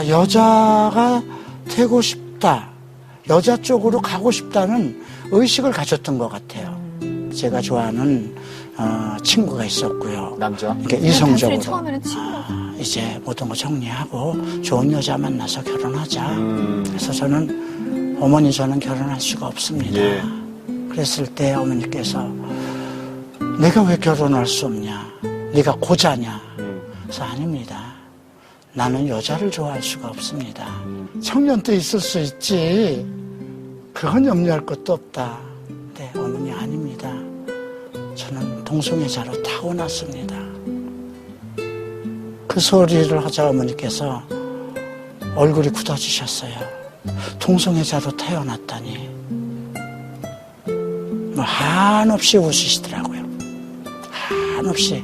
여자가 되고 싶다, 여자 쪽으로 가고 싶다는 의식을 가졌던 것 같아요. 제가 좋아하는 친구가 있었고요. 남자? 그러니까 이성적으로 처음에는 친구라고. 이제 모든 거 정리하고 좋은 여자 만나서 결혼하자. 그래서 저는 어머니 저는 결혼할 수가 없습니다. 예. 그랬을 때 어머니께서 내가 왜 결혼할 수 없냐? 네가 고자냐? 그래서 아닙니다. 나는 여자를 좋아할 수가 없습니다. 청년 때 있을 수 있지. 그건 염려할 것도 없다. 네, 어머니 아닙니다. 저는 동성애자로 타고났습니다. 그 소리를 하자 어머니께서 얼굴이 굳어지셨어요. 동성애자로 태어났다니. 뭐 한없이 웃으시더라고요. 한없이.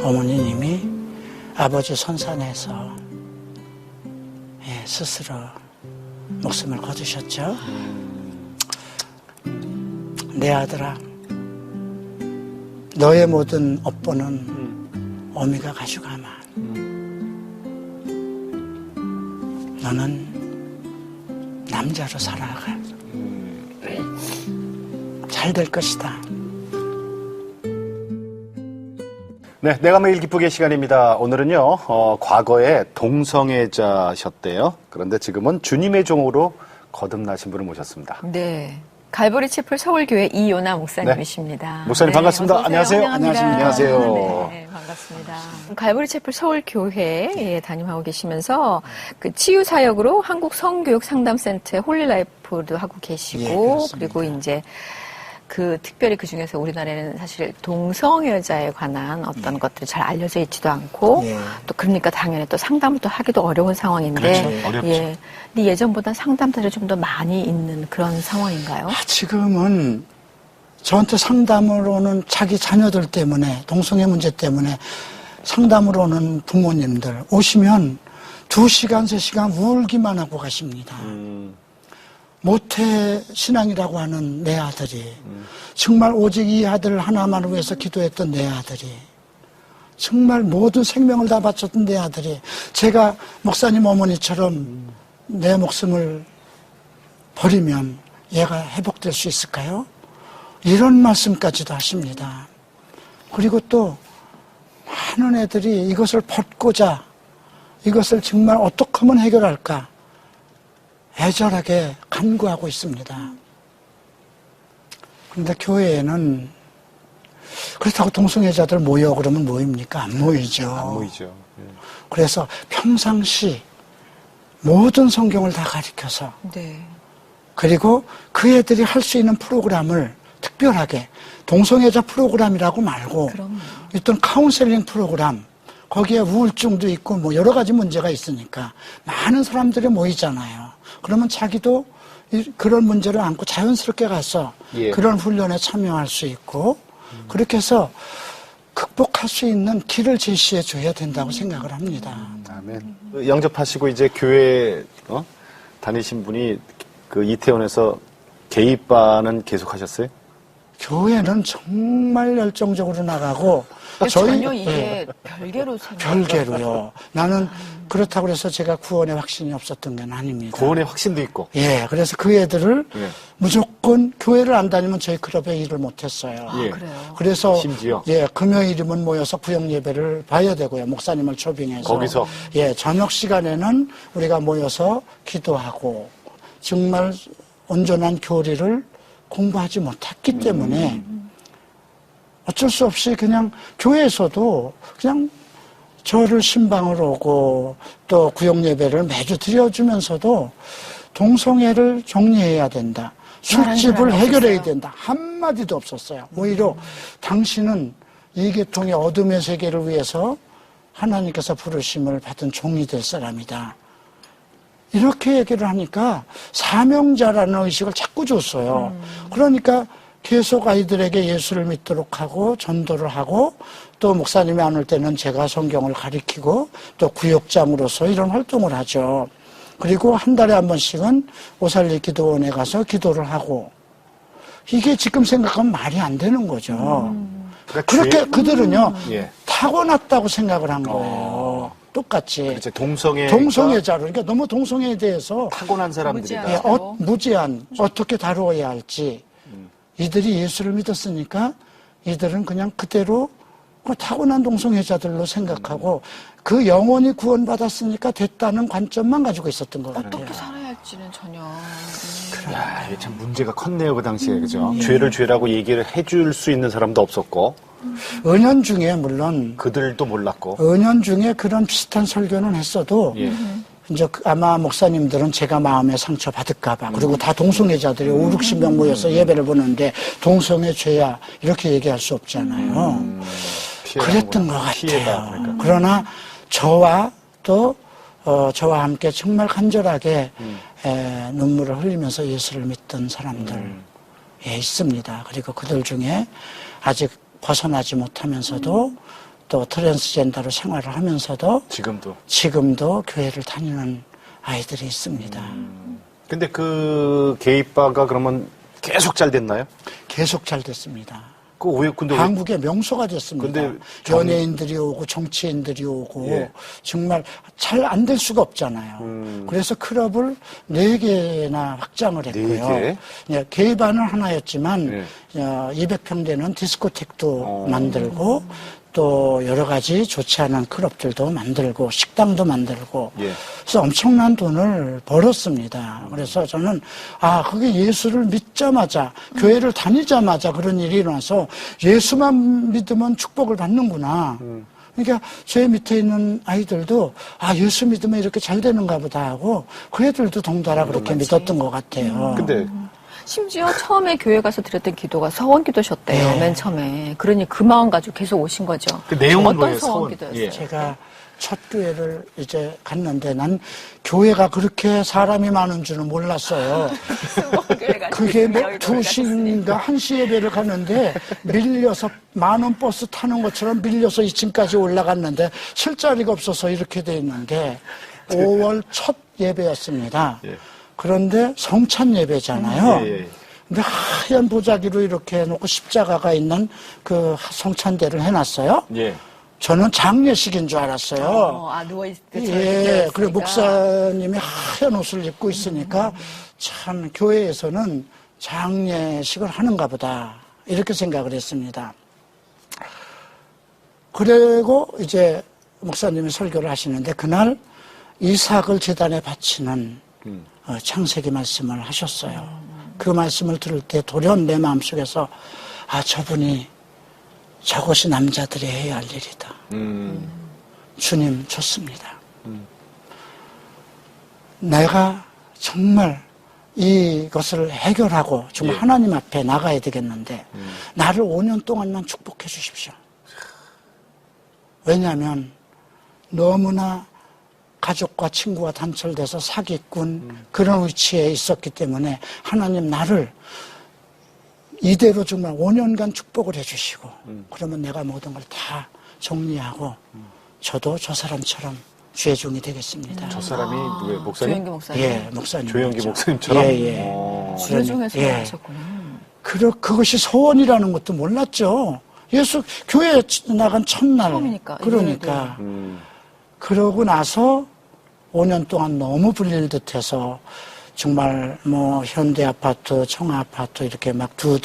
어머니님이 아버지 손산에서 스스로 목숨을 거두셨죠. 내 아들아, 너의 모든 업보는 어미가 가져가마. 너는 남자로 살아가. 잘 될 것이다. 네, 내가 매일 기쁘게 시간입니다. 오늘은요, 과거에 동성애자셨대요. 그런데 지금은 주님의 종으로 거듭나신 분을 모셨습니다. 네. 갈보리 채플 서울교회 이요나 목사님이십니다. 네. 목사님 반갑습니다. 안녕하세요. 안녕하십니까. 네, 반갑습니다. 갈보리 채플 서울교회에 담임하고 계시면서 그 치유 사역으로 한국 성교육 상담센터의 홀리라이프도 하고 계시고, 예, 그리고 이제 특별히 그 중에서 우리나라에는 사실 동성애자에 관한 어떤 것들이 잘 알려져 있지도 않고, 또 그러니까 당연히 또 상담을 또 하기도 어려운 상황인데, 그렇죠. 어렵죠. 근데 예전보다 상담들이 좀 더 많이 있는 그런 상황인가요? 지금은 저한테 상담으로 오는 자기 자녀들 때문에, 동성애 문제 때문에 상담으로 오는 부모님들 오시면 2시간, 3시간 울기만 하고 가십니다. 모태 신앙이라고 하는 내 아들이, 정말 오직 이 아들 하나만을 위해서 기도했던 내 아들이, 정말 모든 생명을 다 바쳤던 내 아들이, 제가 목사님 어머니처럼 내 목숨을 버리면 얘가 회복될 수 있을까요? 이런 말씀까지도 하십니다. 그리고 또 많은 애들이 이것을 벗고자, 이것을 정말 어떻게 하면 해결할까 애절하게 간구하고 있습니다. 그런데 교회에는 그렇다고 동성애자들 모여 그러면 모입니까? 안 모이죠. 안 모이죠. 예. 그래서 평상시 모든 성경을 다 가르쳐서, 네. 그리고 그 애들이 할 수 있는 프로그램을 특별하게 동성애자 프로그램이라고 말고 그럼요. 어떤 카운셀링 프로그램, 거기에 우울증도 있고 뭐 여러 가지 문제가 있으니까 많은 사람들이 모이잖아요. 그러면 자기도 그런 문제를 안고 자연스럽게 가서 그런 훈련에 참여할 수 있고, 그렇게 해서 극복할 수 있는 길을 제시해 줘야 된다고 생각을 합니다. 아멘. 영접하시고 이제 교회 다니신 분이 그 이태원에서 개입반은 계속 하셨어요? 교회는 정말 열정적으로 나가고, 전혀 이게 별개로 별개로요. 나는 그렇다고 해서 제가 구원의 확신이 없었던 건 아닙니다. 구원의 확신도 있고. 예, 그래서 그 애들을 무조건 교회를 안 다니면 저희 클럽에 일을 못했어요. 예. 그래요. 그래서 심지어? 금요일이면 모여서 구역 예배를 봐야 되고요. 목사님을 초빙해서. 거기서? 저녁 시간에는 우리가 모여서 기도하고, 정말 온전한 교리를 공부하지 못했기 때문에 어쩔 수 없이 그냥 교회에서도 그냥 저를 신방으로 오고 또 구역 예배를 매주 드려주면서도 동성애를 정리해야 된다, 술집을 해결해야 된다 한마디도 없었어요. 오히려 당신은 이 계통의 어둠의 세계를 위해서 하나님께서 부르심을 받은 종이 될 사람이다, 이렇게 얘기를 하니까 사명자라는 의식을 자꾸 줬어요. 그러니까 계속 아이들에게 예수를 믿도록 하고 전도를 하고, 또 목사님이 안 올 때는 제가 성경을 가르치고 또 구역장으로서 이런 활동을 하죠. 그리고 한 달에 한 번씩은 오살리 기도원에 가서 기도를 하고, 이게 지금 생각하면 말이 안 되는 거죠. 그러니까 그렇게 그들은요, 예. 타고났다고 생각을 한 거예요. 똑같이. 그렇죠. 동성애. 동성애자로. 그러니까 너무 동성애에 대해서 타고난 사람들이다. 예, 무지한, 어떻게 다루어야 할지. 이들이 예수를 믿었으니까 이들은 그냥 그대로 그 타고난 동성애자들로 생각하고 그 영혼이 구원받았으니까 됐다는 관점만 가지고 있었던 것 같아요. 어떻게 살아야 할지는 전혀. 야, 이게 참 문제가 컸네요, 그 당시에. 그죠? 죄를 죄라고 얘기를 해줄 수 있는 사람도 없었고. 은연중에 물론 그들도 몰랐고. 은연중에 그런 비슷한 설교는 했어도 예. 이제 아마 목사님들은 제가 마음에 상처 받을까봐 그리고 다 동성애자들이 5, 60명 모여서 예배를 보는데 동성애 죄야 이렇게 얘기할 수 없잖아요. 그랬던 것 같아요. 피해다, 그러니까. 그러나 저와 또 저와 함께 정말 간절하게 눈물을 흘리면서 예수를 믿던 사람들 있습니다. 그리고 그들 중에 아직 벗어나지 못하면서도 또 트랜스젠더로 생활을 하면서도 지금도 교회를 다니는 아이들이 있습니다. 근데 그 게이바가 그러면 계속 잘 됐나요? 계속 잘 됐습니다. 근데 한국의 명소가 됐습니다. 근데 연예인들이 오고 정치인들이 오고 예. 정말 잘 안 될 수가 없잖아요. 그래서 클럽을 4개나 확장을 했고요. 4개? 예, 게이바는 하나였지만 200평 되는 디스코텍도 만들고 또 여러 가지 좋지 않은 클럽들도 만들고 식당도 만들고 예. 그래서 엄청난 돈을 벌었습니다. 그래서 저는 그게 예수를 믿자마자 교회를 다니자마자 그런 일이 일어나서 예수만 믿으면 축복을 받는구나. 그러니까 제 밑에 있는 아이들도 예수 믿으면 이렇게 잘 되는가 보다 하고 그 애들도 동달아 그렇게 믿었던 것 같아요. 근데 심지어 처음에 교회 가서 드렸던 기도가 서원 기도셨대요. 네. 맨 처음에. 그러니 그 마음 가지고 계속 오신 거죠. 그 내용은 어떤 뭐예요? 서원 기도였어요? 예. 제가 첫 교회를 이제 갔는데 난 교회가 그렇게 사람이 많은 줄은 몰랐어요. 그게 뭐 2시인가 1시 예배를 가는데 밀려서 만원 버스 타는 것처럼 밀려서 2층까지 올라갔는데 쉴 자리가 없어서 이렇게 돼 있는데 5월 첫 예배였습니다. 예. 그런데 성찬 예배잖아요. 예. 근데 하얀 보자기로 이렇게 해놓고 십자가가 있는 그 성찬대를 해놨어요. 예. 저는 장례식인 줄 알았어요. 누워있을 때. 예, 그리고 목사님이 하얀 옷을 입고 있으니까 참 교회에서는 장례식을 하는가 보다. 이렇게 생각을 했습니다. 그리고 이제 목사님이 설교를 하시는데 그날 이삭을 제단에 바치는 창세기 말씀을 하셨어요. 그 말씀을 들을 때 돌연 내 마음속에서 저것이 남자들이 해야 할 일이다. 주님 좋습니다. 내가 정말 이것을 해결하고 정말 하나님 앞에 나가야 되겠는데 나를 5년 동안만 축복해 주십시오. 왜냐하면 너무나 가족과 친구와 단절돼서 사기꾼 그런 위치에 있었기 때문에 하나님 나를 이대로 정말 5년간 축복을 해주시고 그러면 내가 모든 걸 다 정리하고 저도 저 사람처럼 주의 종이 되겠습니다. 저 사람이 누구예요? 목사님? 조영기 목사님. 예, 목사님. 조영기 목사님처럼? 예. 주의 종에서 예. 하셨구나. 그것이 소원이라는 것도 몰랐죠. 예수 교회에 나간 첫날. 처음이니까. 그러니까. 그러고 나서 5년 동안 너무 불릴 듯해서 정말 뭐 현대 아파트, 청아 아파트 이렇게 막 두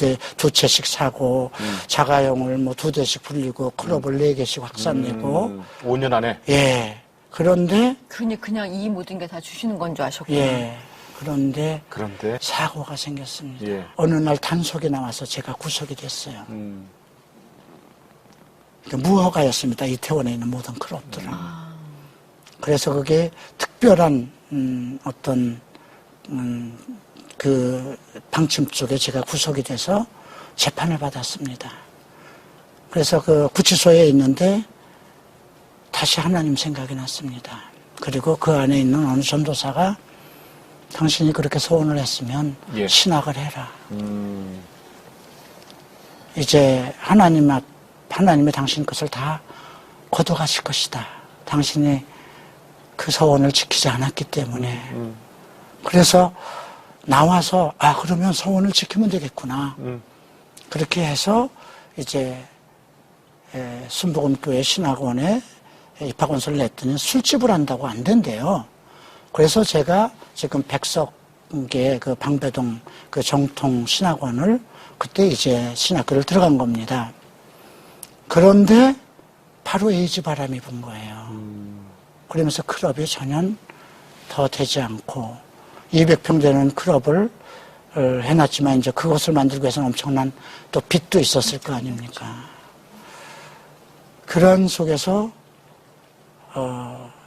채씩 사고 자가용을 뭐 2대씩 불리고 클럽을 4개씩 확산내고 5년 안에? 예. 그런데 그냥 이 모든 게 다 주시는 건 줄 아셨구나. 예. 그런데 사고가 생겼습니다. 예. 어느 날 단속이 나와서 제가 구속이 됐어요. 그러니까 무허가였습니다. 이태원에 있는 모든 클럽들은. 그래서 그게 특별한 어떤 그 방침 쪽에 제가 구속이 돼서 재판을 받았습니다. 그래서 그 구치소에 있는데 다시 하나님 생각이 났습니다. 그리고 그 안에 있는 어느 전도사가 당신이 그렇게 소원을 했으면 신학을 해라. 이제 하나님이 당신 것을 다 거둬가실 것이다. 당신이 그 소원을 지키지 않았기 때문에. 그래서 나와서 그러면 소원을 지키면 되겠구나. 그렇게 해서 이제 순복음교회 신학원에 입학원서를 냈더니 술집을 한다고 안 된대요. 그래서 제가 지금 백석계 그 방배동 그 정통 신학원을 그때 이제 신학교를 들어간 겁니다. 그런데 바로 에이즈 바람이 분 거예요. 그러면서 클럽이 전혀 더 되지 않고 200평 되는 클럽을 해놨지만 이제 그것을 만들기 위해서는 엄청난 또 빚도 있었을 거 아닙니까? 그런 속에서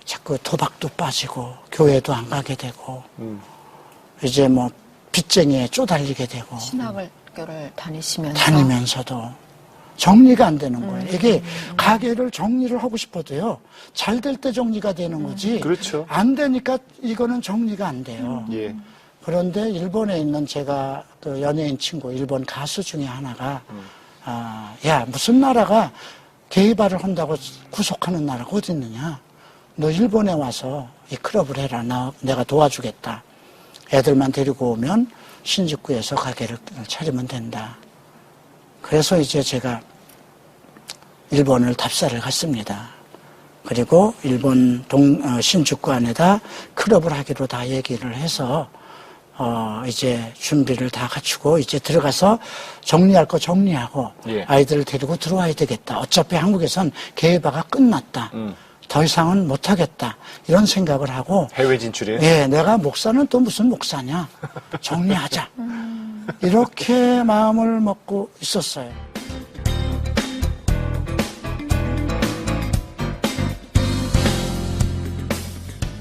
자꾸 도박도 빠지고 교회도 안 가게 되고 이제 뭐 빚쟁이에 쪼달리게 되고 신학교를 다니면서도 정리가 안 되는 거예요. 이게 가게를 정리를 하고 싶어도요. 잘 될 때 정리가 되는 거지. 그렇죠. 안 되니까 이거는 정리가 안 돼요. 예. 그런데 일본에 있는 제가 그 연예인 친구, 일본 가수 중에 하나가 야 무슨 나라가 게이바를 한다고 구속하는 나라가 어디 있느냐. 너 일본에 와서 이 클럽을 해라. 내가 도와주겠다. 애들만 데리고 오면 신宿구에서 가게를 차리면 된다. 그래서 이제 제가 일본을 답사를 갔습니다. 그리고 일본 신宿구 안에다 클럽을 하기로 다 얘기를 해서 이제 준비를 다 갖추고 이제 들어가서 정리할 거 정리하고 예. 아이들을 데리고 들어와야 되겠다. 어차피 한국에선 게이바가 끝났다. 더 이상은 못하겠다. 이런 생각을 하고 해외 진출이에요? 예, 내가 목사는 또 무슨 목사냐. 정리하자. 이렇게 마음을 먹고 있었어요.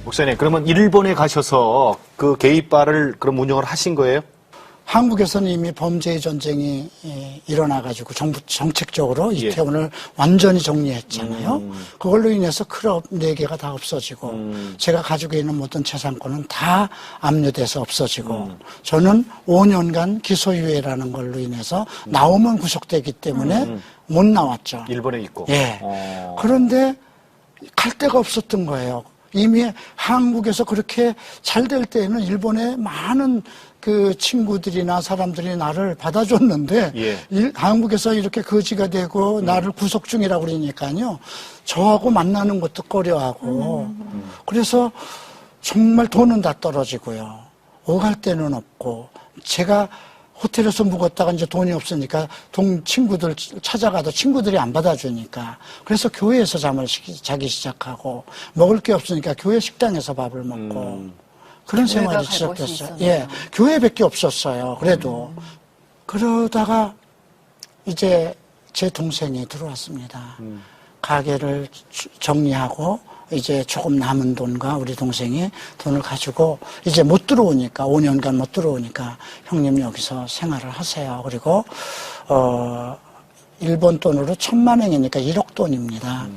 목사님, 그러면 일본에 가셔서 그 게이바를 그럼 운영을 하신 거예요? 한국에서는 이미 범죄의 전쟁이 일어나가지고 정책적으로 이태원을 완전히 정리했잖아요. 그걸로 인해서 클럽 4개가 다 없어지고 제가 가지고 있는 모든 재산권은 다 압류돼서 없어지고 저는 5년간 기소유예라는 걸로 인해서 나오면 구속되기 때문에 못 나왔죠. 일본에 있고. 예. 그런데 갈 데가 없었던 거예요. 이미 한국에서 그렇게 잘 될 때에는 일본의 많은 그 친구들이나 사람들이 나를 받아줬는데 예. 한국에서 이렇게 거지가 되고 나를 구속 중이라고 그러니까요. 저하고 만나는 것도 꺼려하고 그래서 정말 돈은 다 떨어지고요. 오갈 데는 없고 제가 호텔에서 묵었다가 이제 돈이 없으니까 친구들 찾아가도 친구들이 안 받아주니까 그래서 교회에서 잠을 자기 시작하고 먹을 게 없으니까 교회 식당에서 밥을 먹고 그런 생활이 시작됐어요. 예, 교회밖에 없었어요. 그래도 그러다가 이제 제 동생이 들어왔습니다. 가게를 정리하고 이제 조금 남은 돈과 우리 동생이 돈을 가지고 이제 못 들어오니까 5년간 못 들어오니까 형님 여기서 생활을 하세요. 그리고 일본 돈으로 10,000,000엔이니까 1억 돈입니다.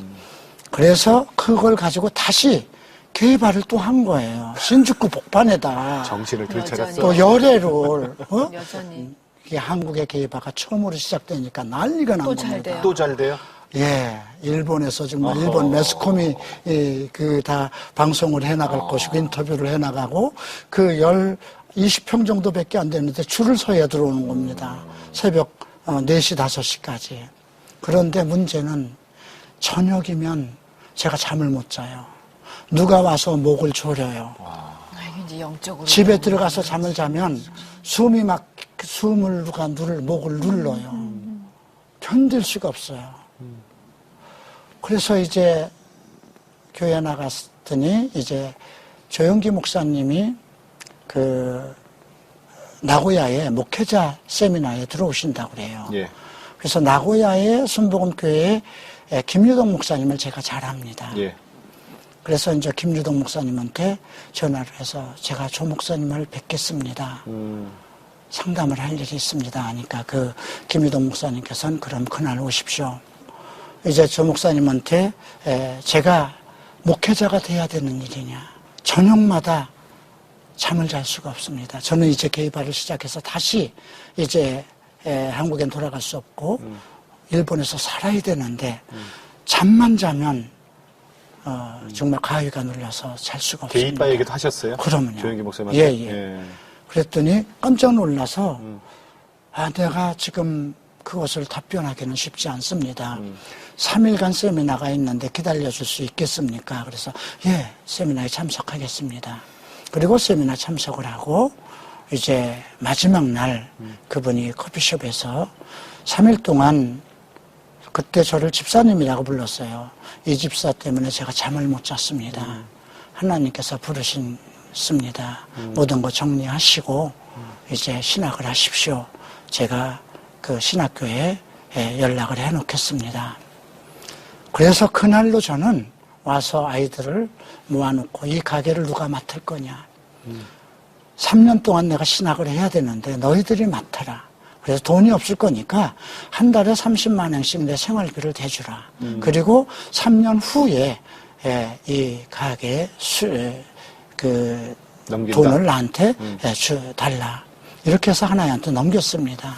그래서 그걸 가지고 다시 게이바를 또 한 거예요. 신주쿠 복판에다. 정신을 되찾았어. 또 열애를 여전히 이게 한국의 게이바가 처음으로 시작되니까 난리가 난 겁니다. 또 잘 돼요? 예, 일본에서 정말 일본 매스컴이 그 다 방송을 해나갈 것이고 인터뷰를 해나가고 그 20평 정도밖에 안 되는데 줄을 서야 들어오는 겁니다. 새벽 4시, 5시까지. 그런데 문제는 저녁이면 제가 잠을 못 자요. 누가 와서 목을 조려요. 이제 영적으로 집에 들어가서 잠을 자면 숨이 막 숨을 누가 목을 눌러요. 견딜 수가 없어요. 그래서 이제 교회 나갔더니 이제 조영기 목사님이 그 나고야에 목회자 세미나에 들어오신다고 그래요. 예. 그래서 나고야의 순복음교회에 김유동 목사님을 제가 잘 압니다. 예. 그래서 이제 김유동 목사님한테 전화를 해서 제가 조 목사님을 뵙겠습니다. 상담을 할 일이 있습니다. 하니까 그 김유동 목사님께서는 그럼 그날 오십시오. 이제 조 목사님한테 제가 목회자가 돼야 되는 일이냐. 저녁마다 잠을 잘 수가 없습니다. 저는 이제 게이바를 시작해서 다시 이제 한국엔 돌아갈 수 없고 일본에서 살아야 되는데 잠만 자면 정말 가위가 눌려서 잘 수가 없습니다. 게이바 얘기도 하셨어요? 그러면요. 조영기 목사님한테? 예. 그랬더니 깜짝 놀라서 내가 지금 그것을 답변하기는 쉽지 않습니다. 3일간 세미나가 있는데 기다려줄 수 있겠습니까? 그래서 예, 세미나에 참석하겠습니다. 그리고 세미나 참석을 하고 이제 마지막 날 그분이 커피숍에서 3일 동안 그때 저를 집사님이라고 불렀어요. 이 집사 때문에 제가 잠을 못 잤습니다. 하나님께서 부르셨습니다. 모든 거 정리하시고 이제 신학을 하십시오. 제가 그 신학교에 연락을 해놓겠습니다. 그래서 그날로 저는 와서 아이들을 모아놓고 이 가게를 누가 맡을 거냐. 3년 동안 내가 신학을 해야 되는데 너희들이 맡아라. 그래서 돈이 없을 거니까 한 달에 30만 원씩 내 생활비를 대주라. 그리고 3년 후에 이 가게에 돈을 나한테 달라. 이렇게 해서 하나님한테 넘겼습니다.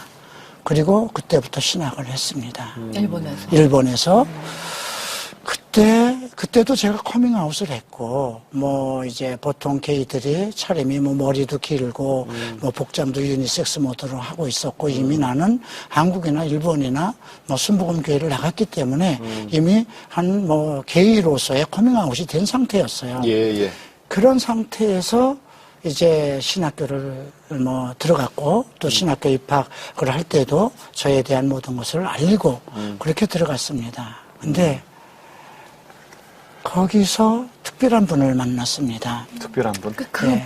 그리고 그때부터 신학을 했습니다. 일본에서. 그때도 제가 커밍아웃을 했고, 이제 보통 게이들이 차림이 머리도 길고, 복장도 유니섹스 모드로 하고 있었고, 이미 나는 한국이나 일본이나 순복음 교회를 나갔기 때문에 이미 게이로서의 커밍아웃이 된 상태였어요. 예. 그런 상태에서 이제 신학교를 들어갔고, 또 신학교 입학을 할 때도 저에 대한 모든 것을 알리고, 그렇게 들어갔습니다. 근데, 거기서 특별한 분을 만났습니다. 특별한 분?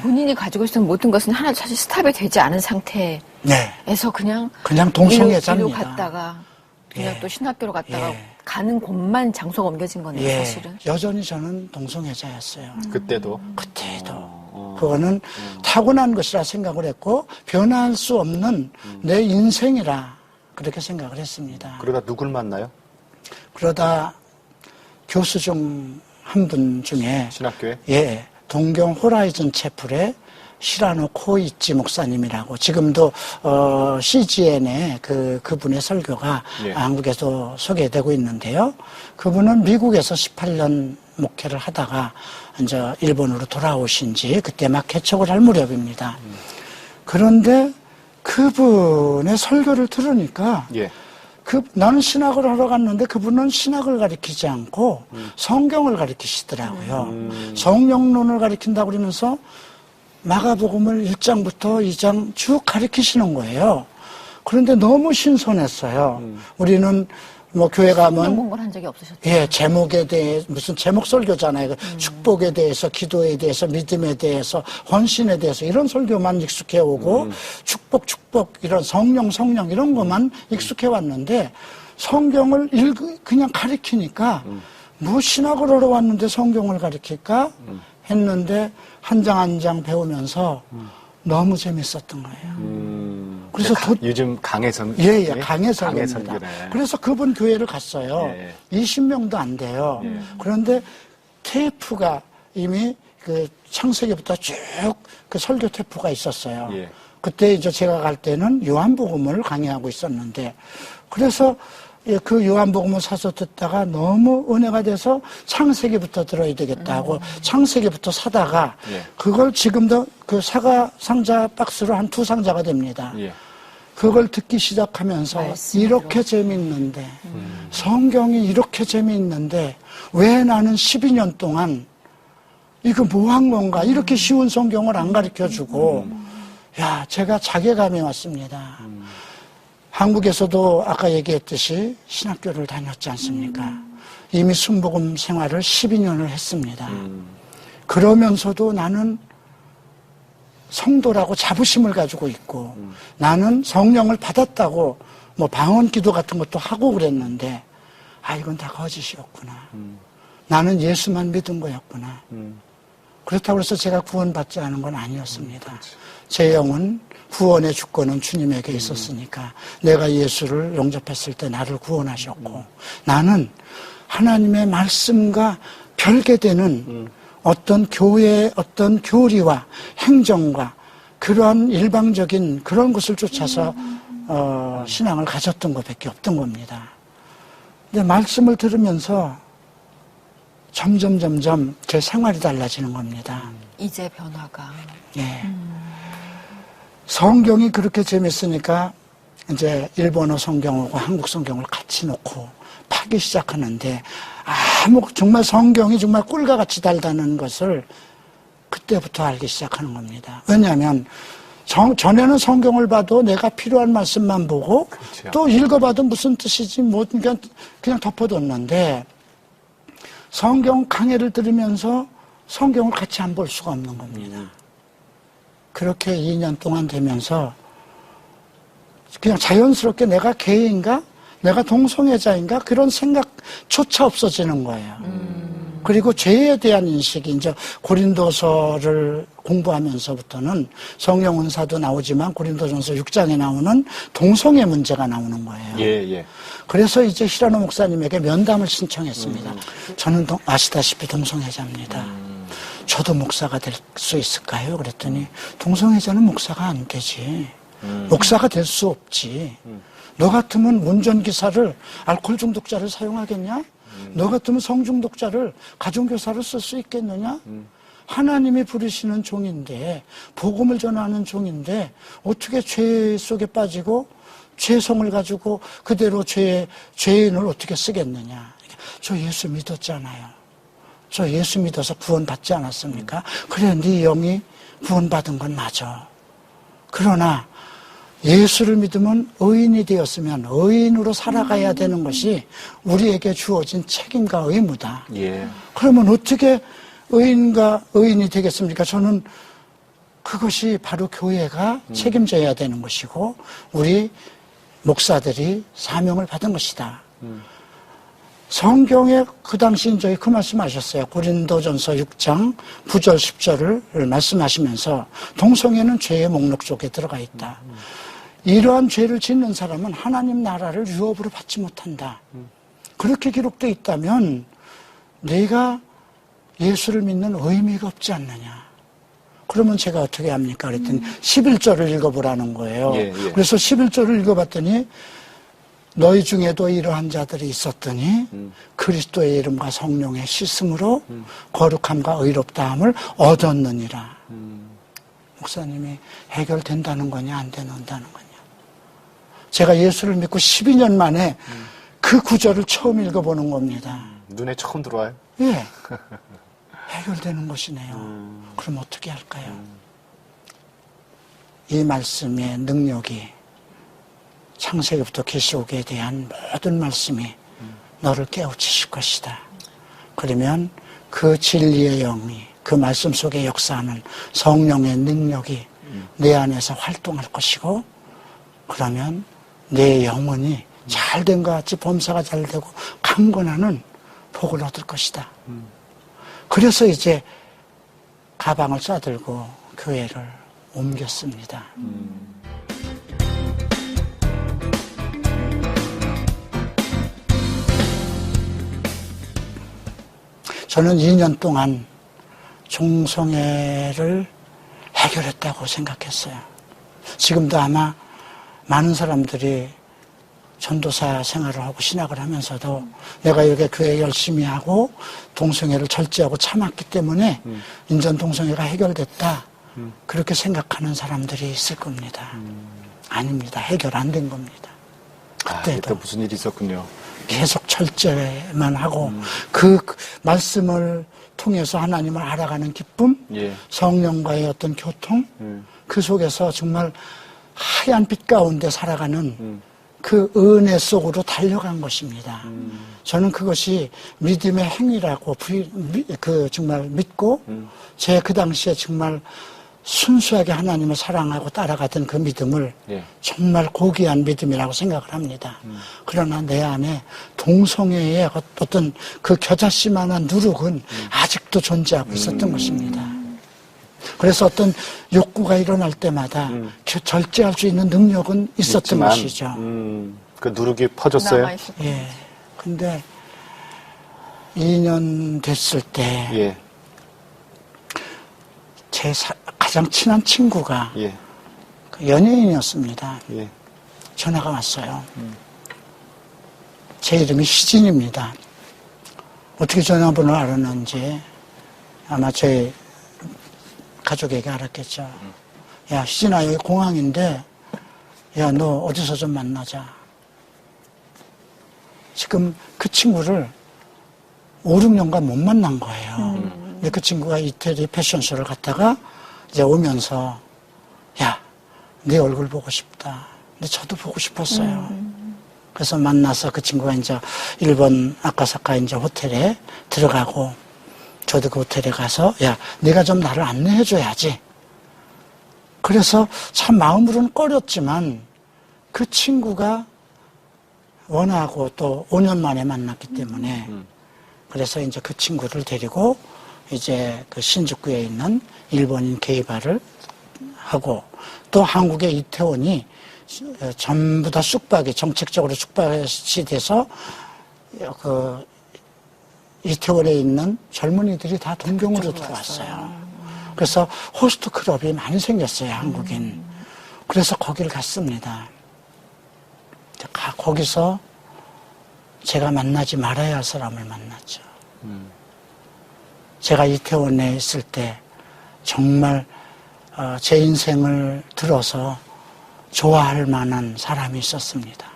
본인이 가지고 있었던 모든 것은 하나 사실 스탑이 되지 않은 상태에서 그냥 동성애자입니다. 일로 갔다가 그냥 또 신학교로 갔다가 가는 곳만 장소가 옮겨진 거네요, 사실은. 여전히 저는 동성애자였어요. 그때도? 그거는 타고난 것이라 생각을 했고 변할 수 없는 내 인생이라 그렇게 생각을 했습니다. 그러다 누굴 만나요? 그러다 교수 중 한 분 중에 신학교에? 동경 호라이즌 채플의 시라노 코이치 목사님이라고 지금도 CGN에 그분의 설교가 한국에서 소개되고 있는데요. 그분은 미국에서 18년 목회를 하다가 이제 일본으로 돌아오신 지 그때 막 개척을 할 무렵입니다. 그런데 그분의 설교를 들으니까 나는 신학을 하러 갔는데 그분은 신학을 가르치지 않고 성경을 가르치시더라고요. 성령론을 가르친다고 그러면서 마가복음을 1장부터 2장 쭉 가르치시는 거예요. 그런데 너무 신선했어요. 우리는 교회 가면 공부를 한 적이 없으셨죠? 제목에 대해 무슨 제목 설교잖아요. 축복에 대해서, 기도에 대해서, 믿음에 대해서, 헌신에 대해서 이런 설교만 익숙해 오고 축복 이런 성령 이런 것만 익숙해 왔는데 성경을 그냥 가르치니까 신학을 하러 왔는데 성경을 가르칠까 했는데 한 장 한 장 배우면서 너무 재밌었던 거예요. 그래서 요즘 강해선 강해선입니다. 그래서 그분 교회를 갔어요. 20명도 안 돼요. 그런데 테이프가 이미 창세기부터 쭉 설교 테이프가 있었어요. 그때 이제 제가 갈 때는 요한복음을 강의하고 있었는데 그래서 그 요한복음을 사서 듣다가 너무 은혜가 돼서 창세기부터 들어야 되겠다 하고 창세기부터 사다가 그걸 지금도 사과 상자 박스로 한 2상자가 됩니다. 그걸 듣기 시작하면서 이렇게 재미있는데 성경이 이렇게 재미있는데 왜 나는 12년 동안 이거 뭐 한 건가 이렇게 쉬운 성경을 안 가르쳐주고 제가 자괴감이 왔습니다. 한국에서도 아까 얘기했듯이 신학교를 다녔지 않습니까? 이미 순복음 생활을 12년을 했습니다. 그러면서도 나는 성도라고 자부심을 가지고 있고 나는 성령을 받았다고 방언 기도 같은 것도 하고 그랬는데 이건 다 거짓이었구나. 나는 예수만 믿은 거였구나. 그렇다고 해서 제가 구원받지 않은 건 아니었습니다. 제 영은 구원의 주권은 주님에게 있었으니까 내가 예수를 영접했을 때 나를 구원하셨고 나는 하나님의 말씀과 별개되는 어떤 교회의 어떤 교리와 행정과 그러한 일방적인 그런 것을 쫓아서 신앙을 가졌던 것밖에 없던 겁니다. 근데 말씀을 들으면서 점점 제 생활이 달라지는 겁니다. 이제 변화가. 성경이 그렇게 재밌으니까 이제 일본어 성경하고 한국 성경을 같이 놓고 파기 시작하는데 정말 성경이 정말 꿀과 같이 달다는 것을 그때부터 알기 시작하는 겁니다. 왜냐하면 전에는 성경을 봐도 내가 필요한 말씀만 보고 그렇죠. 또 읽어봐도 무슨 뜻이지 뭐 그냥 덮어뒀는데 성경 강해를 들으면서 성경을 같이 안 볼 수가 없는 겁니다. 그렇게 2년 동안 되면서 그냥 자연스럽게 내가 게이인가? 내가 동성애자인가? 그런 생각조차 없어지는 거예요. 그리고 죄에 대한 인식이 이제 고린도서를 공부하면서부터는 성령 은사도 나오지만 고린도전서 6장에 나오는 동성애 문제가 나오는 거예요. 예. 그래서 이제 히라노 목사님에게 면담을 신청했습니다. 저는 아시다시피 동성애자입니다. 저도 목사가 될 수 있을까요? 그랬더니 동성애자는 목사가 안 되지. 목사가 될 수 없지. 너 같으면 운전기사를 알코올 중독자를 사용하겠냐? 너 같으면 성중독자를 가정교사로 쓸 수 있겠느냐? 하나님이 부르시는 종인데 복음을 전하는 종인데 어떻게 죄 속에 빠지고 죄성을 가지고 그대로 죄인을 어떻게 쓰겠느냐? 저 예수 믿었잖아요. 저 예수 믿어서 구원받지 않았습니까? 그래, 네 영이 구원받은 건 맞아. 그러나 예수를 믿으면 의인이 되었으면 의인으로 살아가야 되는 것이 우리에게 주어진 책임과 의무다. 예. 그러면 어떻게 의인이 되겠습니까? 저는 그것이 바로 교회가 책임져야 되는 것이고 우리 목사들이 사명을 받은 것이다. 성경에 그 당시 저희 그 말씀하셨어요. 고린도전서 6장 9절 10절을 말씀하시면서 동성애는 죄의 목록 속에 들어가 있다. 이러한 죄를 짓는 사람은 하나님 나라를 유업으로 받지 못한다. 그렇게 기록되어 있다면 내가 예수를 믿는 의미가 없지 않느냐. 그러면 제가 어떻게 합니까? 그랬더니 11절을 읽어보라는 거예요. 예. 그래서 11절을 읽어봤더니 너희 중에도 이러한 자들이 있었더니 그리스도의 이름과 성령의 씻음으로 거룩함과 의롭다함을 얻었느니라. 목사님이 해결된다는 거냐 안 된다는 거냐. 제가 예수를 믿고 12년 만에 그 구절을 처음 읽어보는 겁니다. 눈에 처음 들어와요? 예. 해결되는 것이네요. 그럼 어떻게 할까요? 이 말씀의 능력이 창세기부터 계시록에 대한 모든 말씀이 너를 깨우치실 것이다. 그러면 그 진리의 영이 그 말씀 속에 역사하는 성령의 능력이 내 안에서 활동할 것이고 그러면 내 영혼이 잘된 것 같이 범사가 잘 되고 강건하는 복을 얻을 것이다. 그래서 이제 가방을 싸들고 교회를 옮겼습니다. 저는 2년 동안 종성애를 해결했다고 생각했어요. 지금도 아마 많은 사람들이 전도사 생활을 하고 신학을 하면서도 내가 이렇게 교회 열심히 하고 동성애를 절제하고 참았기 때문에 인전 동성애가 해결됐다. 그렇게 생각하는 사람들이 있을 겁니다. 아닙니다. 해결 안 된 겁니다. 그때 무슨 일이 있었군요. 계속 철저만 하고 그 말씀을 통해서 하나님을 알아가는 기쁨, 성령과의 어떤 교통, 그 속에서 정말 하얀 빛 가운데 살아가는 그 은혜 속으로 달려간 것입니다. 저는 그것이 믿음의 행위라고 정말 믿고 제 그 당시에 정말 순수하게 하나님을 사랑하고 따라가던 그 믿음을 정말 고귀한 믿음이라고 생각을 합니다. 그러나 내 안에 동성애의 어떤 그 겨자씨만한 누룩은 아직도 존재하고 있었던 것입니다. 그래서 어떤 욕구가 일어날 때마다 절제할 수 있는 능력은 있었던 것이죠. 그 누룩이 퍼졌어요? 예. 근데 2년 됐을 때 제 가장 친한 친구가 그 연예인이었습니다. 전화가 왔어요. 제 이름이 희진입니다. 어떻게 전화번호를 알았는지 아마 저희 가족에게 알았겠죠. 야, 희진아, 여기 공항인데, 야, 너 어디서 좀 만나자. 지금 그 친구를 5, 6년간 못 만난 거예요. 근데 그 친구가 이태리 패션쇼를 갔다가 이제 오면서 야, 네 얼굴 보고 싶다. 근데 저도 보고 싶었어요. 그래서 만나서 그 친구가 이제 일본 아카사카 이제 호텔에 들어가고 저도 그 호텔에 가서 야, 네가 좀 나를 안내해줘야지. 그래서 참 마음으로는 꺼렸지만 그 친구가 원하고 또 5년 만에 만났기 때문에 그래서 이제 그 친구를 데리고 이제 그 신주쿠에 있는 일본인 게이바를 하고 또 한국의 이태원이 전부 다 쑥박이 정책적으로 쑥박이 돼서 그 이태원에 있는 젊은이들이 다 동경으로 들어왔어요. 그래서 호스트 클럽이 많이 생겼어요, 한국인. 그래서 거기를 갔습니다. 거기서 제가 만나지 말아야 할 사람을 만났죠. 제가 이태원에 있을 때 정말 제 인생을 들어서 좋아할 만한 사람이 있었습니다.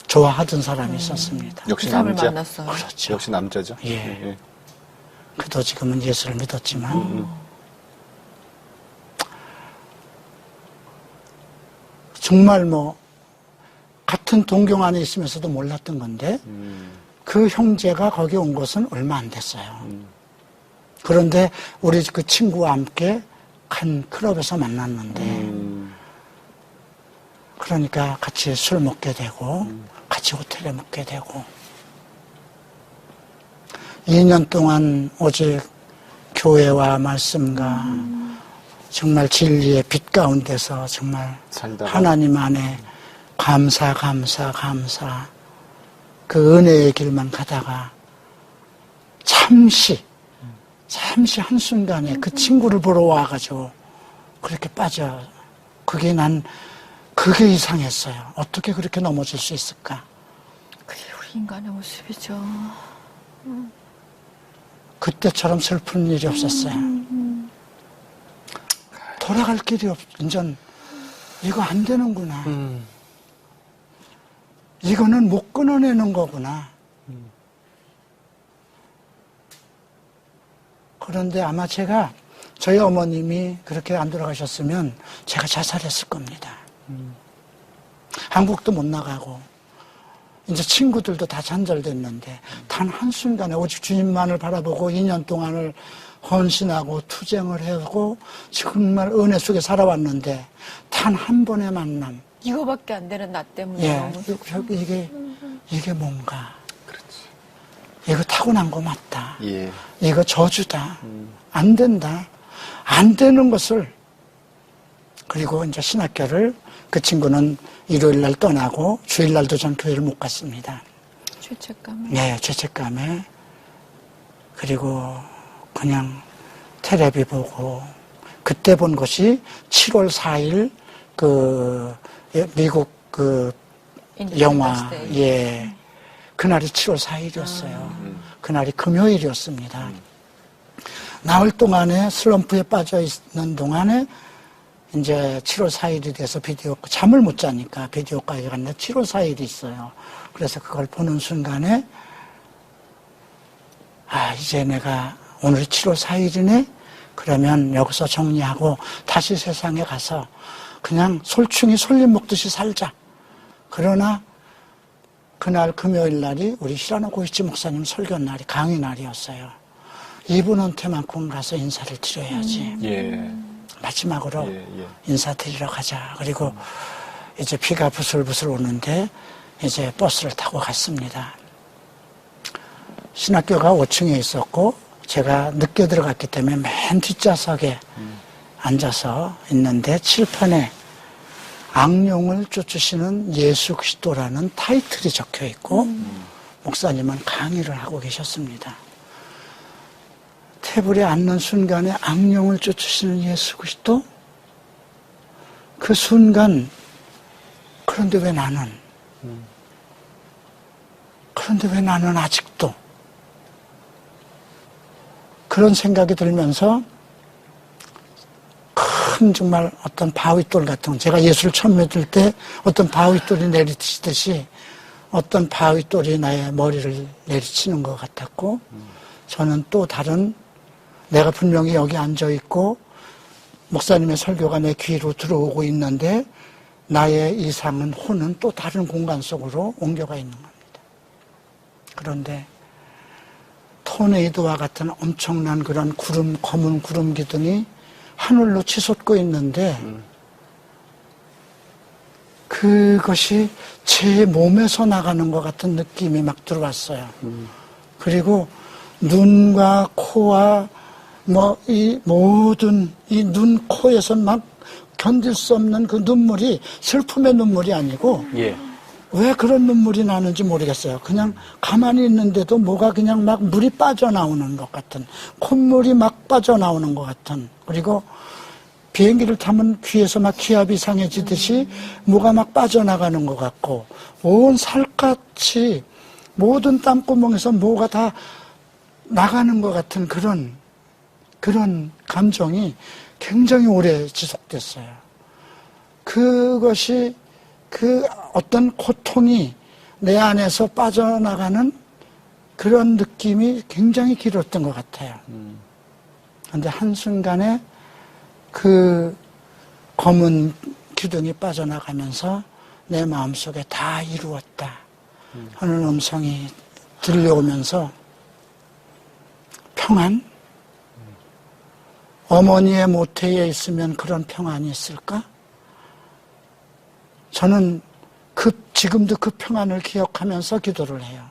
좋아하던 사람이 있었습니다. 역시 사람을 남자. 만났어요. 그렇죠. 역시 남자죠. 예. 그도 지금은 예수를 믿었지만 정말 뭐 같은 동경 안에 있으면서도 몰랐던 건데 그 형제가 거기 온 것은 얼마 안 됐어요. 그런데 우리 그 친구와 함께 한 클럽에서 만났는데 그러니까 같이 술 먹게 되고 같이 호텔에 묵게 되고 2년 동안 오직 교회와 말씀과 정말 진리의 빛 가운데서 정말 살다가. 하나님 안에 감사 그 은혜의 길만 가다가 잠시 한순간에 그 친구를 보러 와가지고 그렇게 빠져. 그게 이상했어요. 어떻게 그렇게 넘어질 수 있을까? 그게 우리 인간의 모습이죠. 그때처럼 슬픈 일이 없었어요. 돌아갈 길이 인전 이거 안 되는구나. 이거는 못 끊어내는 거구나. 그런데 아마 저희 어머님이 그렇게 안 돌아가셨으면 제가 자살했을 겁니다. 한국도 못 나가고 이제 친구들도 다 잔절됐는데 단 한순간에 오직 주님만을 바라보고 2년 동안을 헌신하고 투쟁을 하고 정말 은혜 속에 살아왔는데 단 한 번의 만남. 이거밖에 안 되는 나 때문에 예, 너무 이게 뭔가. 이거 타고난 거 맞다. 예. 이거 저주다. 안 된다. 안 되는 것을. 그리고 이제 신학교를 그 친구는 일요일 날 떠나고 주일 날도 전 교회를 못 갔습니다. 죄책감에. 네, 죄책감에. 그리고 그냥 텔레비 보고 그때 본 것이 7월 4일 미국 영화, 예. 그날이 7월 4일이었어요. 그날이 금요일이었습니다. 나흘 동안에 슬럼프에 빠져 있는 동안에 이제 7월 4일이 돼서 잠을 못 자니까 비디오가에 갔는데 7월 4일이 있어요. 그래서 그걸 보는 순간에 이제 내가 오늘이 7월 4일이네? 그러면 여기서 정리하고 다시 세상에 가서 그냥 솔충이 솔잎 먹듯이 살자. 그러나 그날 금요일 날이 우리 히라노 고이치 목사님 설교 날이 강의 날이었어요. 이분한테만큼 가서 인사를 드려야지. 예. 마지막으로 예. 인사드리러 가자. 그리고 이제 비가 부슬부슬 오는데 이제 버스를 타고 갔습니다. 신학교가 5층에 있었고 제가 늦게 들어갔기 때문에 맨 뒷좌석에 앉아서 있는데 칠판에 악령을 쫓으시는 예수 그리스도라는 타이틀이 적혀 있고 목사님은 강의를 하고 계셨습니다. 테이블에 앉는 순간에 악령을 쫓으시는 예수 그리스도? 그 순간 그런데 왜 나는 아직도 그런 생각이 들면서 큰 정말 어떤 바위돌 같은 제가 예수를 처음 믿을 때 어떤 바위돌이 내리치듯이 어떤 바위돌이 나의 머리를 내리치는 것 같았고 저는 또 다른 내가 분명히 여기 앉아 있고 목사님의 설교가 내 귀로 들어오고 있는데 나의 이상은 혼은 또 다른 공간 속으로 옮겨가 있는 겁니다. 그런데 토네이도와 같은 엄청난 그런 구름, 검은 구름 기둥이 하늘로 치솟고 있는데 그것이 제 몸에서 나가는 것 같은 느낌이 막 들어왔어요. 그리고 눈과 코와 뭐 이 모든 이 눈, 코에서 막 견딜 수 없는 그 눈물이 슬픔의 눈물이 아니고 예. 왜 그런 눈물이 나는지 모르겠어요. 그냥 가만히 있는데도 뭐가 그냥 막 물이 빠져나오는 것 같은, 콧물이 막 빠져나오는 것 같은, 그리고 비행기를 타면 귀에서 막 기압이 상해지듯이 뭐가 막 빠져나가는 것 같고 온 살갗이 모든 땀구멍에서 뭐가 다 나가는 것 같은 그런 감정이 굉장히 오래 지속됐어요. 그것이 그 어떤 고통이 내 안에서 빠져나가는 그런 느낌이 굉장히 길었던 것 같아요. 그런데 한순간에 그 검은 기둥이 빠져나가면서 내 마음속에 다 이루었다 하는 음성이 들려오면서 평안? 어머니의 모태에 있으면 그런 평안이 있을까? 저는 지금도 그 평안을 기억하면서 기도를 해요.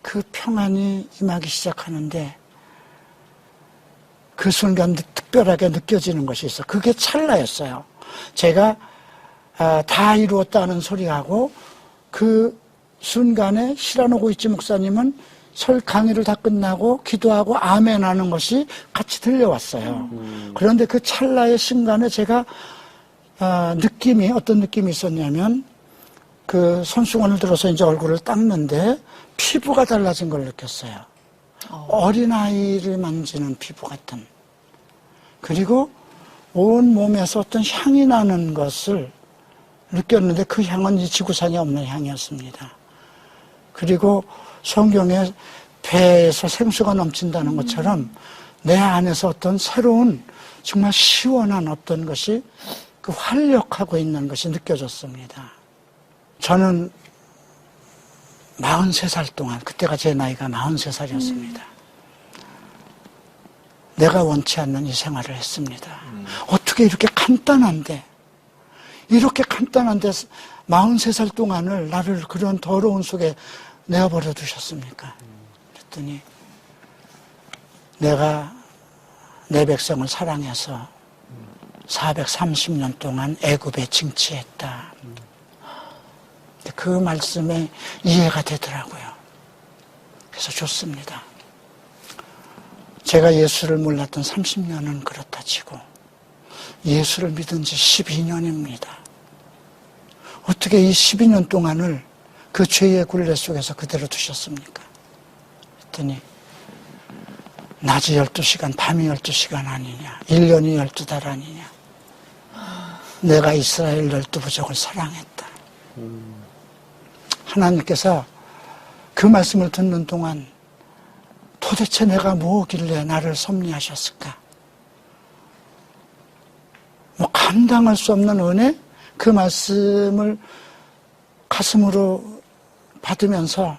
그 평안이 임하기 시작하는데 그 순간 특별하게 느껴지는 것이 있어. 그게 찰나였어요. 제가 다 이루었다는 소리하고 그 순간에 시라노 고이치 목사님은 강의를 다 끝나고 기도하고 아멘 하는 것이 같이 들려왔어요. 그런데 그 찰나의 순간에 제가 어떤 느낌이 있었냐면 그 손수건을 들어서 이제 얼굴을 닦는데 피부가 달라진 걸 느꼈어요. 어린아이를 만지는 피부 같은. 그리고 온 몸에서 어떤 향이 나는 것을 느꼈는데 그 향은 이 지구상에 없는 향이었습니다. 그리고 성경에 배에서 생수가 넘친다는 것처럼 내 안에서 어떤 새로운 정말 시원한 어떤 것이 그 활력하고 있는 것이 느껴졌습니다. 저는 43살 동안, 그때가 제 나이가 43살이었습니다. 내가 원치 않는 이 생활을 했습니다. 어떻게 이렇게 간단한데 43살 동안을 나를 그런 더러운 속에 내어버려 두셨습니까? 그랬더니 내가 내 백성을 사랑해서 430년 동안 애굽에 징치했다. 그 말씀에 이해가 되더라고요. 그래서 좋습니다. 제가 예수를 몰랐던 30년은 그렇다 치고 예수를 믿은 지 12년입니다. 어떻게 이 12년 동안을 그 죄의 굴레 속에서 그대로 두셨습니까? 그랬더니 낮이 12시간, 밤이 12시간 아니냐, 1년이 12달 아니냐. 내가 이스라엘 12부족을 사랑했다. 하나님께서 그 말씀을 듣는 동안 도대체 내가 뭐길래 나를 섭리하셨을까? 뭐 감당할 수 없는 은혜? 그 말씀을 가슴으로 받으면서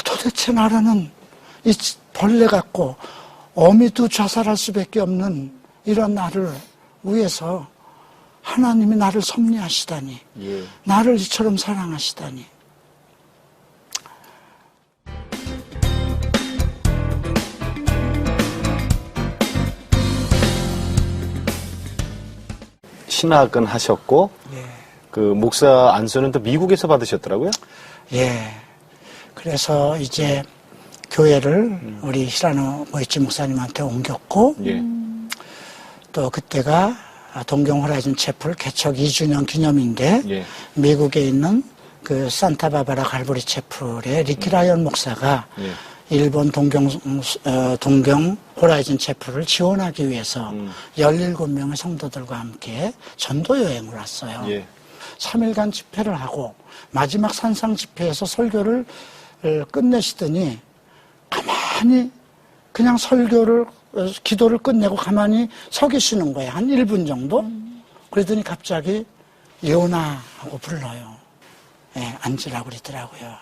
도대체 나라는 이 벌레 같고 어미도 자살할 수밖에 없는 이런 나를 위해서 하나님이 나를 섭리하시다니, 예. 나를 이처럼 사랑하시다니. 신학은 하셨고, 예. 그 목사 안수는 또 미국에서 받으셨더라고요? 예. 그래서 이제 교회를 우리 히라노 고이치 목사님한테 옮겼고, 예. 또 그때가 동경 호라이즌 채플 개척 2주년 기념인데, 예. 미국에 있는 그 산타바바라 갈보리 채플의 리키 라이언 목사가 예. 일본 동경 호라이즌 채플을 지원하기 위해서 17명의 성도들과 함께 전도 여행을 왔어요. 예. 3일간 집회를 하고 마지막 산상 집회에서 설교를 끝내시더니 가만히 그냥 기도를 끝내고 가만히 서 계시는 거예요. 한 1분 정도. 그러더니 갑자기 예원아 하고 불러요. 예, 앉으라고 그러더라고요.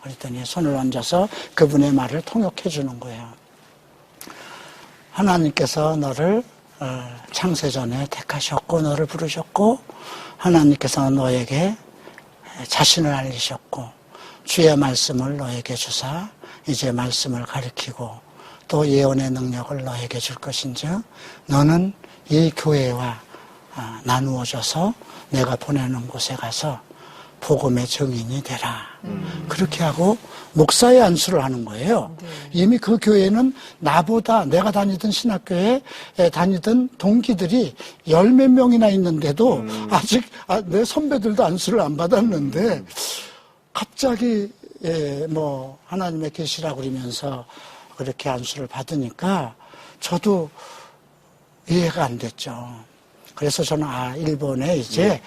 그랬더니 손을 얹어서 그분의 말을 통역해 주는 거예요. 하나님께서 너를 창세전에 택하셨고 너를 부르셨고 하나님께서 너에게 자신을 알리셨고 주의 말씀을 너에게 주사 이제 말씀을 가르치고 또 예언의 능력을 너에게 줄 것인즉 너는 이 교회와 나누어져서 내가 보내는 곳에 가서 복음의 증인이 되라. 그렇게 하고 목사의 안수를 하는 거예요. 네. 이미 그 교회는 나보다 내가 다니던 신학교에 다니던 동기들이 10몇 명이나 있는데도 아직 내 선배들도 안수를 안 받았는데 갑자기 뭐 하나님의 계시라고 그러면서 그렇게 안수를 받으니까 저도 이해가 안 됐죠. 그래서 저는 일본에 이제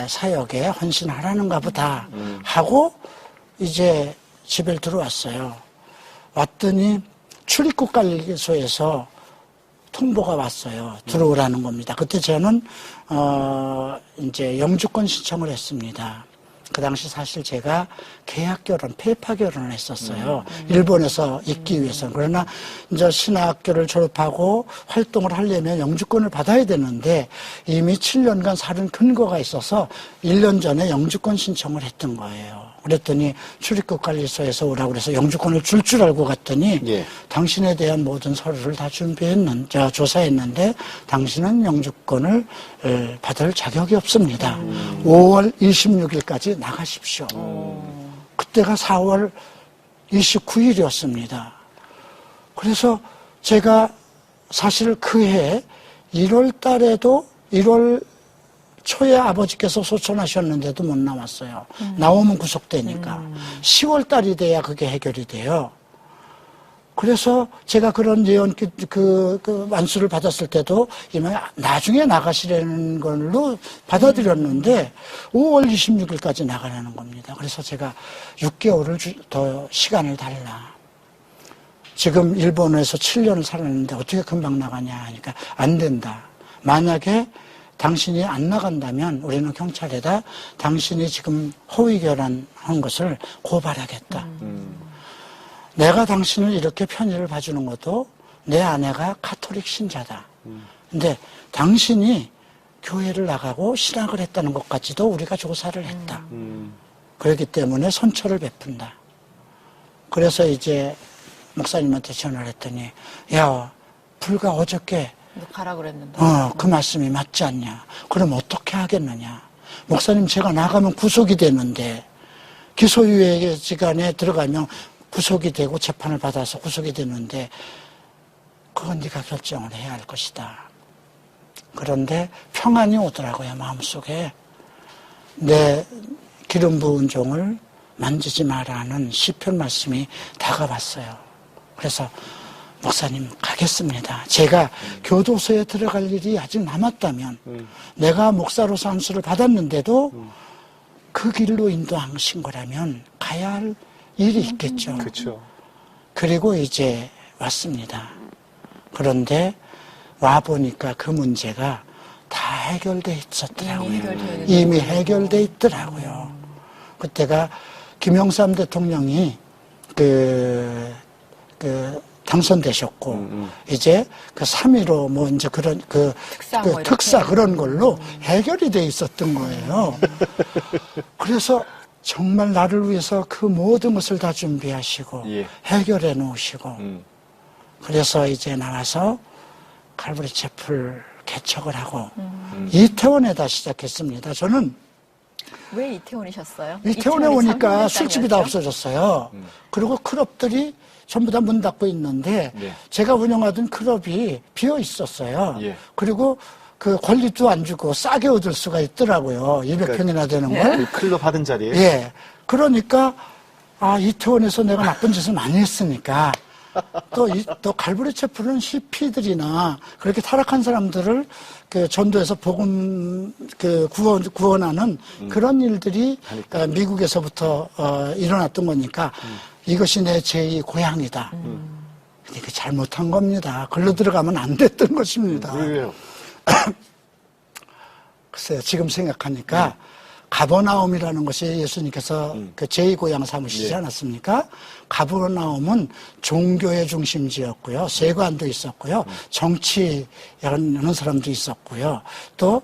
사역에 헌신하라는가 보다 하고 이제 집에 들어왔어요. 왔더니 출입국 관리소에서 통보가 왔어요. 들어오라는 겁니다. 그때 저는 이제 영주권 신청을 했습니다. 그 당시 사실 제가 계약 결혼, 폐파 결혼을 했었어요. 일본에서 있기 위해서. 그러나 이제 신학교를 졸업하고 활동을 하려면 영주권을 받아야 되는데 이미 7년간 살은 근거가 있어서 1년 전에 영주권 신청을 했던 거예요. 그랬더니 출입국 관리소에서 오라고 그래서 영주권을 줄 알고 갔더니 예. 당신에 대한 모든 서류를 다 조사했는데 당신은 영주권을 받을 자격이 없습니다. 5월 26일까지 나가십시오. 그때가 4월 29일이었습니다. 그래서 제가 사실 그해 1월 달에도 1월 초에 아버지께서 소천하셨는데도 못 나왔어요. 나오면 구속되니까. 10월 달이 돼야 그게 해결이 돼요. 그래서 제가 그런 예언, 안수를 받았을 때도 이미 나중에 나가시라는 걸로 받아들였는데 5월 26일까지 나가라는 겁니다. 그래서 제가 6개월을 더 시간을 달라. 지금 일본에서 7년을 살았는데 어떻게 금방 나가냐 하니까 안 된다. 만약에 당신이 안 나간다면 우리는 경찰에다 당신이 지금 허위 결혼한 것을 고발하겠다. 내가 당신을 이렇게 편의를 봐주는 것도 내 아내가 가톨릭 신자다. 근데 당신이 교회를 나가고 신학을 했다는 것까지도 우리가 조사를 했다. 그렇기 때문에 선처를 베푼다. 그래서 이제 목사님한테 전화를 했더니 야, 불과 어저께 가라 그랬는데. 그 말씀이 맞지 않냐. 그럼 어떻게 하겠느냐. 목사님 제가 나가면 구속이 되는데 기소유예 기간에 들어가면 구속이 되고 재판을 받아서 구속이 되는데 그건 네가 결정을 해야 할 것이다. 그런데 평안이 오더라고요. 마음속에. 내 기름 부은 종을 만지지 마라는 시편 말씀이 다가왔어요. 그래서 목사님 가겠습니다. 제가 교도소에 들어갈 일이 아직 남았다면 내가 목사로서 안수를 받았는데도 그 길로 인도하신 거라면 가야 할 일이 있겠죠. 그렇죠. 그리고 이제 왔습니다. 그런데 와보니까 그 문제가 다 해결돼 있었더라고요. 이미 해결돼 있더라고요. 그때가 김영삼 대통령이 당선되셨고, 이제 그 3.15 뭐 이제 그런 특사 그런 걸로 해결이 돼 있었던 거예요. 그래서 정말 나를 위해서 그 모든 것을 다 준비하시고, 예. 해결해 놓으시고, 그래서 이제 나와서 칼브리 채플 개척을 하고, 이태원에다 시작했습니다. 저는 왜 이태원이셨어요? 이태원에 오니까 술집이 다 없어졌어요. 그리고 클럽들이 전부 다 문 닫고 있는데 예. 제가 운영하던 클럽이 비어 있었어요. 예. 그리고 그 권리도 안 주고 싸게 얻을 수가 있더라고요. 200평이나 되는 걸. 그 클럽 하던 자리에. 예. 그러니까 이태원에서 내가 나쁜 짓을 많이 했으니까 또 갈보리 채플은 히피들이나 그렇게 타락한 사람들을 그 전도해서 복음 구원하는 그런 일들이 미국에서부터 일어났던 거니까 이것이 내 제2 고향이다. 그러니까 잘못한 겁니다. 글로 들어가면 안 됐던 것입니다. 왜요? 글쎄요, 지금 생각하니까 가버나움이라는 것이 예수님께서 그 제2 고향 삼으시지 않았습니까? 가버나움은 종교의 중심지였고요. 세관도 있었고요. 정치하는 사람도 있었고요. 또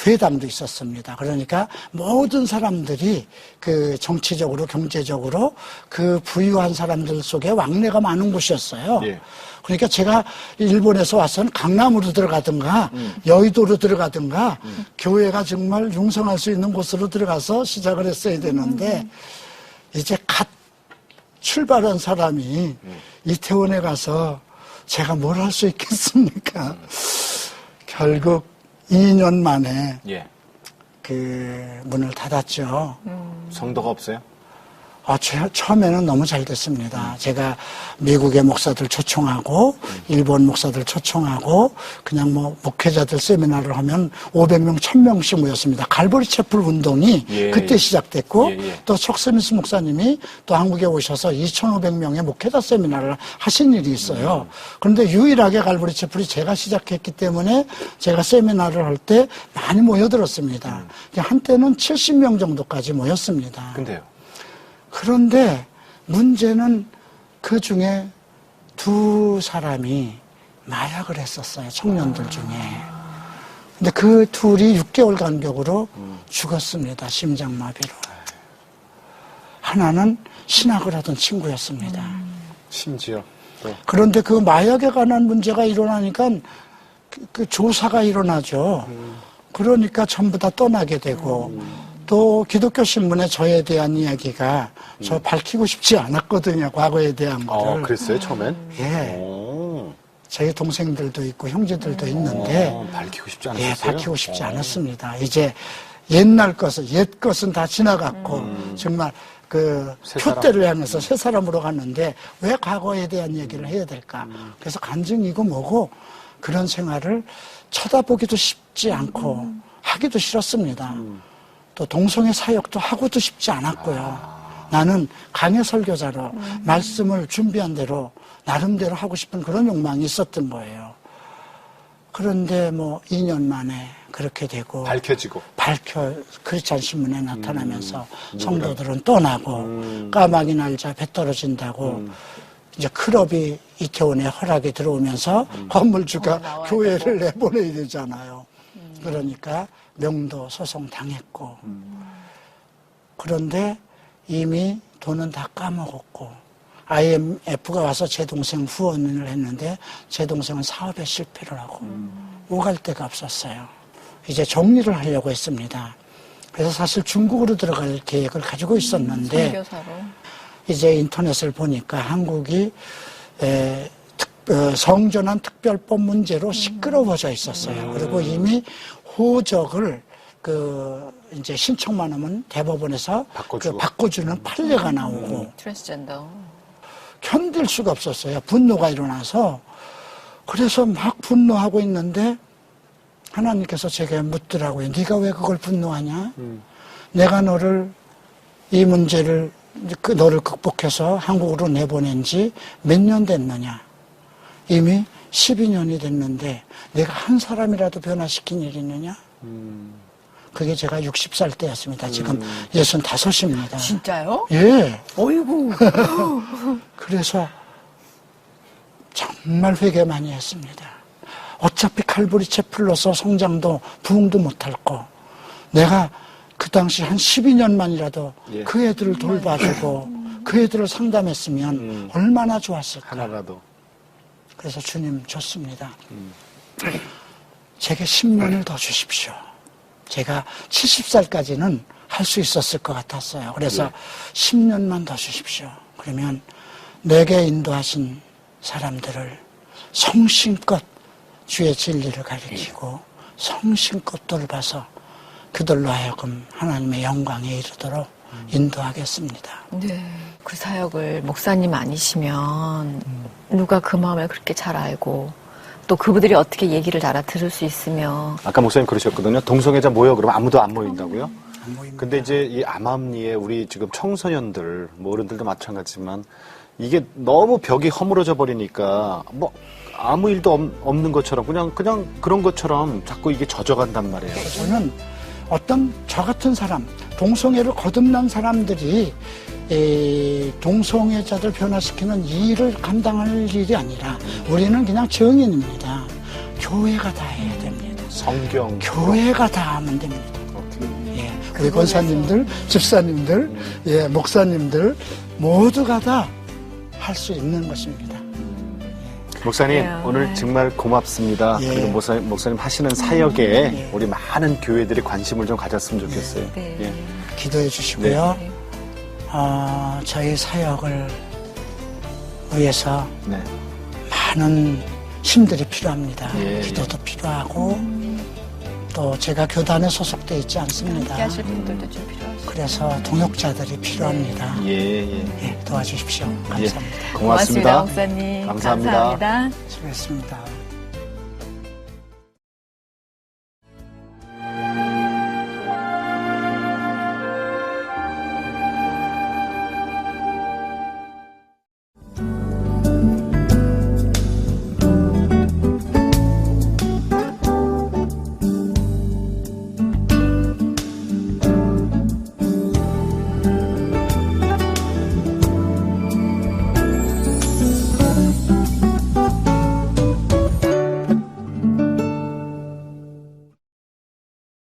회당도 있었습니다. 그러니까 모든 사람들이 그 정치적으로 경제적으로 그 부유한 사람들 속에 왕래가 많은 곳이었어요. 예. 그러니까 제가 일본에서 와서는 강남으로 들어가든가 여의도로 들어가든가 교회가 정말 융성할 수 있는 곳으로 들어가서 시작을 했어야 되는데 이제 갓 출발한 사람이 이태원에 가서 제가 뭘 할 수 있겠습니까? 결국 2년 만에 예. 그 문을 닫았죠. 성도가 없어요? 처음에는 너무 잘 됐습니다. 제가 미국의 목사들 초청하고 일본 목사들 초청하고 그냥 뭐 목회자들 세미나를 하면 500명, 1000명씩 모였습니다. 갈보리 채플 운동이 그때 시작됐고 또 척스미스 목사님이 또 한국에 오셔서 2500명의 목회자 세미나를 하신 일이 있어요. 그런데 유일하게 갈보리 채플이 제가 시작했기 때문에 제가 세미나를 할 때 많이 모여들었습니다. 한때는 70명 정도까지 모였습니다. 근데요? 그런데 문제는 그 중에 2사람이 마약을 했었어요. 청년들 중에. 근데 그 둘이 6개월 간격으로 죽었습니다. 심장마비로. 하나는 신학을 하던 친구였습니다. 심지어. 또. 그런데 그 마약에 관한 문제가 일어나니까 그 조사가 일어나죠. 그러니까 전부 다 떠나게 되고 또 기독교 신문에 저에 대한 이야기가 저 밝히고 싶지 않았거든요. 과거에 대한 거를. 그랬어요, 처음엔? 예. 오. 저희 동생들도 있고 형제들도 있는데 밝히고 싶지 않았어요? 예, 밝히고 싶지 않았습니다. 이제 옛날 것은 옛 것은 다 지나갔고 정말 그 표대를 향해서 새 사람으로 갔는데 왜 과거에 대한 얘기를 해야 될까? 그래서 간증이고 뭐고 그런 생활을 쳐다보기도 쉽지 않고 하기도 싫었습니다. 또 동성애 사역도 하고도 싶지 않았고요. 나는 강해 설교자로 말씀을 준비한 대로 나름대로 하고 싶은 그런 욕망이 있었던 거예요. 그런데 뭐 2년 만에 그렇게 되고 밝혀지고 크리스찬 신문에 나타나면서 성도들은 떠나고 까마귀 날자 배 떨어진다고 이제 클럽이 이태원에 허락이 들어오면서 건물주가 교회를 내보내야 되잖아요. 그러니까 명도 소송 당했고 그런데 이미 돈은 다 까먹었고 IMF가 와서 제 동생 후원을 했는데 제 동생은 사업에 실패를 하고 오갈 데가 없었어요. 이제 정리를 하려고 했습니다. 그래서 사실 중국으로 들어갈 계획을 가지고 있었는데 선교사로. 이제 인터넷을 보니까 한국이 성전환 특별법 문제로 시끄러워져 있었어요. 그리고 이미 호적을 이제 신청만 하면 대법원에서 바꿔주는 판례가 나오고 트랜스젠더. 견딜 수가 없었어요. 분노가 일어나서. 그래서 막 분노하고 있는데 하나님께서 제게 묻더라고요. 네가 왜 그걸 분노하냐? 내가 이 문제를 너를 극복해서 한국으로 내보낸 지 몇 년 됐느냐? 이미 12년이 됐는데 내가 한 사람이라도 변화시킨 일이 있느냐? 그게 제가 60살 때였습니다. 지금 65입니다. 진짜요? 예. 어이구. 그래서 정말 회개 많이 했습니다. 어차피 칼보리 채플로서 성장도 부흥도 못할 거. 내가 그 당시 한 12년만이라도 그 애들을 돌봐주고 그 애들을 상담했으면 얼마나 좋았을까. 하나라도. 그래서 주님 줬습니다. 제게 10년을 더 주십시오. 제가 70살까지는 할 수 있었을 것 같았어요. 그래서 10년만 더 주십시오. 그러면 내게 인도하신 사람들을 성심껏 주의 진리를 가르치고 성심껏 돌봐서 그들로 하여금 하나님의 영광에 이르도록 인도하겠습니다. 네. 그 사역을 목사님 아니시면 누가 그 마음을 그렇게 잘 알고 또 그분들이 어떻게 얘기를 알아들을 수 있으며. 아까 목사님 그러셨거든요. 동성애자 모여 그러면 아무도 안 모인다고요? 안 보입니다. 근데 이제 이 암암리에 우리 지금 청소년들, 뭐 어른들도 마찬가지지만 이게 너무 벽이 허물어져 버리니까 뭐 아무 일도 없는 것처럼 그냥 그런 것처럼 자꾸 이게 젖어간단 말이에요. 저는 어떤 저 같은 사람, 동성애를 거듭난 사람들이 동성애자들 변화시키는 이 일을 감당할 일이 아니라 우리는 그냥 증인입니다. 교회가 다 해야 됩니다. 성경. 교회가 다 하면 됩니다. 예, 우리 권사님들, 집사님들, 예, 목사님들 모두가 다 할 수 있는 것입니다. 목사님 그래요. 오늘 정말 고맙습니다. 예. 그리고 목사님 하시는 사역에 예. 우리 많은 교회들이 관심을 좀 가졌으면 좋겠어요. 네. 예. 기도해 주시고요. 네. 저희 사역을 위해서 네. 많은 힘들이 필요합니다. 예. 기도도 필요하고 또 제가 교단에 소속되어 있지 않습니다. 함께 하실 분들도 좀 필요하시죠. 그래서 동역자들이 필요합니다. 예. 예, 도와주십시오. 감사합니다. 고맙습니다. 목사님. 감사합니다. 감사합니다. 수고했습니다.